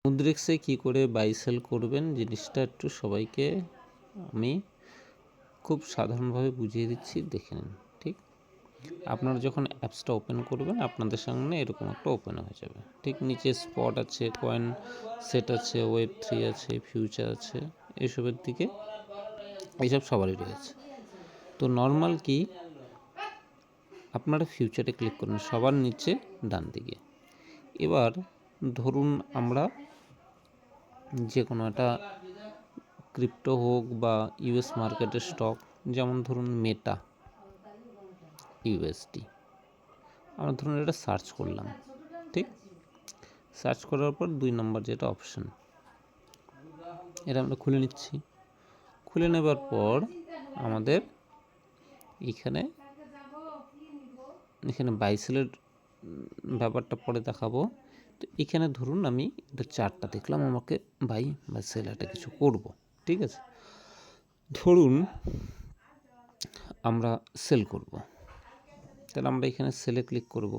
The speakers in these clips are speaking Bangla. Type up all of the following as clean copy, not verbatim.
মুদ্রিক্সে কী করে বাই সেল করবেন জিনিসটা একটু সবাইকে আমি খুব সাধারণভাবে বুঝিয়ে দিচ্ছি, দেখে নিন। ঠিক, আপনারা যখন অ্যাপসটা ওপেন করবেন আপনাদের সামনে এরকম একটা ওপেন হয়ে যাবে। ঠিক নিচে স্পট আছে, কয়েন সেট আছে, Web3 আছে, ফিউচার আছে, এসবের দিকে এইসব সবারই রয়েছে। তো নর্মাল কি, আপনারা ফিউচারে ক্লিক করুন সবার নিচে ডান দিকে। এবার ধরুন আমরা যে কোনো একটা ক্রিপ্টো হোক বা ইউএস মার্কেটের স্টক, যেমন ধরুন মেটা ইউএসডি, আমরা ধরুন এটা সার্চ করলাম। ঠিক, সার্চ করার পর 2 নম্বর যেটা অপশন, এটা আমরা খুলে নিচ্ছি। খুলে নেবার পর আমাদের এখানে বাই সেলের ব্যাপারটা পরে দেখাবো। তো এখানে ধরুন আমি এটা চার্টটা দেখলাম, আমাকে বাই বা সেল একটা কিছু করব। ঠিক আছে, ধরুন আমরা সেল করব, তাহলে আমরা এখানে সেলে ক্লিক করব,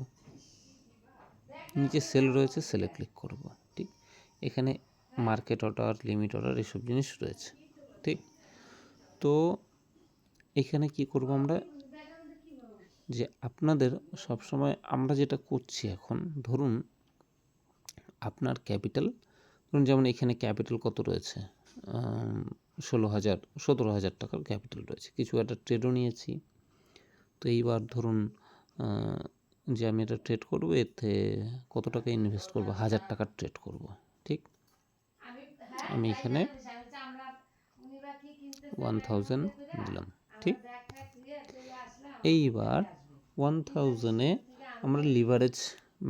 নিচে সেল রয়েছে, সেলে ক্লিক করব। ঠিক, এখানে মার্কেট অর্ডার, লিমিট অর্ডার এসব জিনিস রয়েছে। ঠিক, তো এখানে কি করব আমরা, যে আপনাদের সবসময় আমরা যেটা করছি এখন, ধরুন আপনার ক্যাপিটাল, ধরুন যেমন এখানে ক্যাপিটাল কত রয়েছে, 17,000 টাকার ক্যাপিটাল রয়েছে। কিছু একটা ট্রেডও নিয়েছি। তো এইবার ধরুন যে আমি এটা ট্রেড করবো, এতে কত টাকা ইনভেস্ট করবো, 1,000 টাকার ট্রেড করব। ঠিক, আমি এখানে 1000 দিলাম। ঠিক, এইবার 1000-এ আমরা লিভারেজ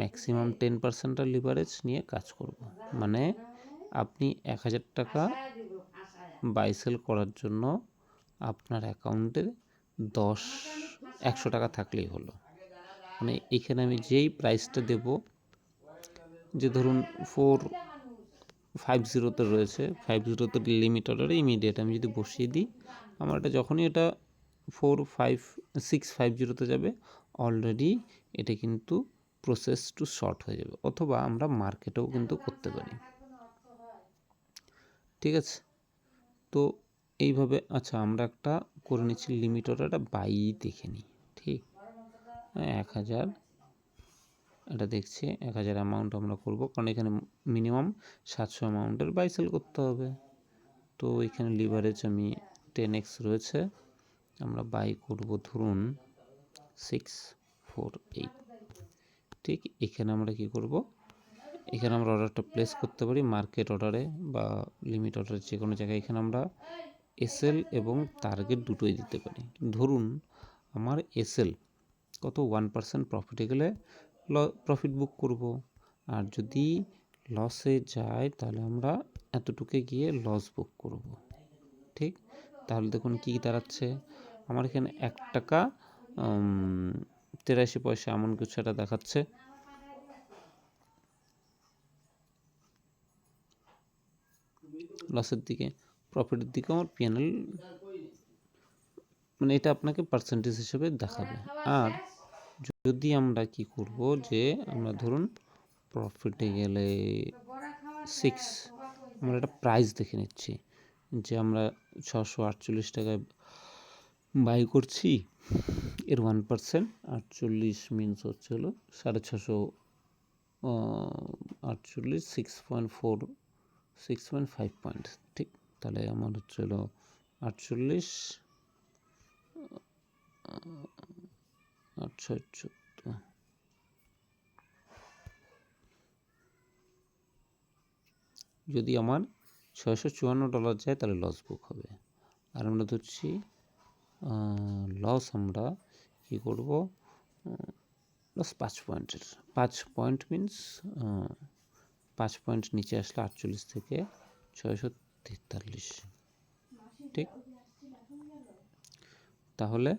ম্যাক্সিমাম 10% লিভারেজ নিয়ে কাজ করব। মানে আপনি 1000 টাকা বাই সেল করার জন্য আপনার অ্যাকাউন্টে 100 টাকা থাকলেই হলো। মানে এখানে আমি যেই প্রাইসটা দেব, যে ধরুন 450-তে রয়েছে, 50-তে লিমিট অর্ডারে ইমিডিয়েট আমি যদি বসিয়ে দিই, আমার এটা যখনই এটা 650-তে যাবে, অলরেডি এটা কিন্তু প্রসেস টু শর্ট হয়ে যাবে। অথবা আমরা মার্কেটেও কিন্তু করতে পারি। ঠিক আছে, তো এইভাবে আচ্ছা আমরা একটা করে নিচ্ছি, লিমিট অর্ডারটা বাই দেখে নিই। ঠিক, 1000 এটা দেখছি, 1000 অ্যামাউন্ট আমরা করব, কারণ এখানে মিনিমাম 700 অ্যামাউন্টের বাই সেল করতে হবে। তো এখানে লিভারেজ আমি 10x রয়েছে, আমরা বাই করব ধরুন 648। ঠিক, এখানে আমরা কি করব, এখানে আমরা অর্ডারটা প্লেস করতে পারি মার্কেট অর্ডারে বা লিমিট অর্ডারে, যে কোনো জায়গায়। এখানে আমরা এসএল এবং টার্গেট দুটোই দিতে পারি। ধরুন আমার এসএল কত, 1% প্রফিটে গেলে প্রফিট বুক করব, আর যদি লসে যায় তাহলে আমরা এতটুকু গিয়ে লস বুক করব। ঠিক, তাহলে দেখুন কি দাঁড়াচ্ছে, আমার এখানে 1 টাকা 83 পয়সা এমন কিছু একটা দেখাচ্ছে। লসের দিকে, প্রফিটের দিকে আমার পিএনএল, মানে এটা আপনাকে পার্সেন্টেজ হিসেবে দেখাবে। আর যদি আমরা কি করব, যে আমরা ধরুন প্রফিটে গেলে 6, আমরা একটা প্রাইস দেখে নিচ্ছি, যে আমরা 648 টাকায় বাই করছি, এর 1% 48 মিনস হচ্ছে হলো 648, 6.5 পয়েন্ট। ঠিক, তাহলে আমার হচ্ছে হলো 48, 814। যদি আমার $654 যায় তাহলে লস বুক হবে। আর আমরা ধরছি লস, আমরা কী করব, লস 5 পয়েন্টের, 5 পয়েন্ট মিনস 5 পয়েন্ট নিচে আসলে 48 থেকে 643। ঠিক, তাহলে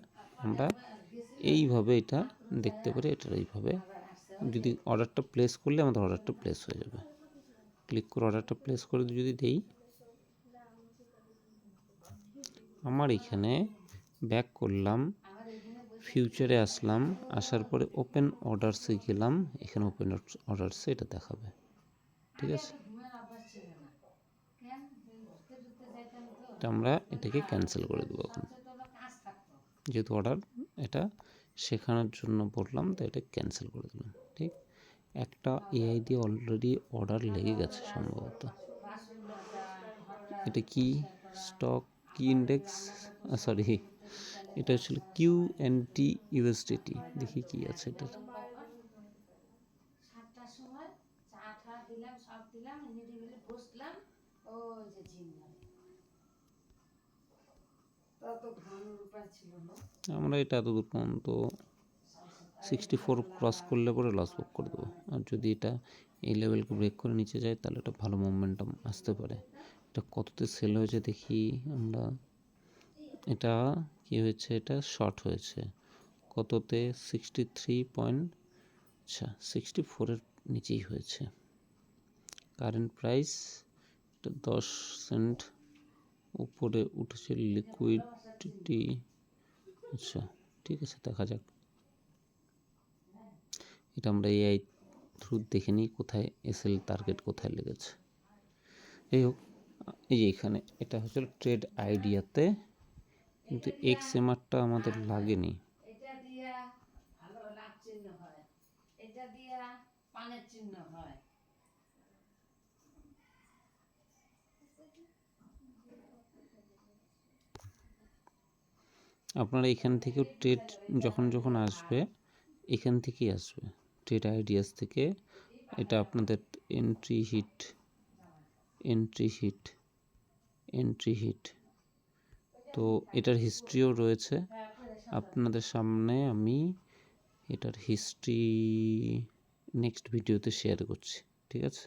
আমরা এইভাবে এটা দেখতে পারি। এটার এইভাবে যদি অর্ডারটা প্লেস করলে আমাদের অর্ডারটা প্লেস হয়ে যাবে। ক্লিক করে অর্ডারটা প্লেস করে যদি দেই, আমার এখানে ব্যাক করলাম, ফিউচারে আসলাম, আসার পরে ওপেন অর্ডারসে গেলাম, এখানে ওপেন অর্ডারসে এটা দেখাবে। ঠিক আছে। এটা আমরা এটাকে ক্যান্সেল করে দেবো এখন, যেহেতু অর্ডার এটা শেখানোর জন্য বললাম, তো এটা ক্যান্সেল করে দিলাম। ঠিক, একটা এআই দিয়ে অলরেডি অর্ডার লেগে গেছে সম্ভবত। এটা কি স্টক কি ইন্ডেক্স, সরি এটা হচ্ছিল QNT USDT। দেখি কি আছে এটার। আমরা এটা এতদূর পর্যন্ত 64 ক্রস করলে পরে লস বুক করে দেবো। আর যদি এটা এই লেভেলকে ব্রেক করে নিচে যায় তাহলে এটা ভালো মোমেন্টাম আসতে পারে। এটা কততে সেল হয়েছে দেখি আমরা। এটা কি হয়েছে, এটা শর্ট হয়েছে কততে, 63 আচ্ছা 64-এর নিচেই হয়েছে। কারেন্ট প্রাইস এটা 10 সেন্ট উপরে উঠেছে, লিকুইডিটি। আচ্ছা ঠিক আছে, দেখা যাক। এটা আমরা এআই থ্রু দেখে নিই কোথায় এসএল টার্গেট কোথায় লেগেছে। যাই হোক, এই যে এখানে এটা হচ্ছে ট্রেড আইডিয়াতে, কিন্তু এক্সএমআরটা আমাদের লাগেনি। আপনারা এখান থেকেও ট্রেড যখন যখন আসবে এখান থেকেই আসবে, ট্রেড আইডিয়াস থেকে। এটা আপনাদের এন্ট্রি হিট, তো এটার হিস্ট্রিও রয়েছে আপনাদের সামনে। আমি এটার হিস্ট্রি নেক্সট ভিডিওতে শেয়ার করছি, ঠিক আছে।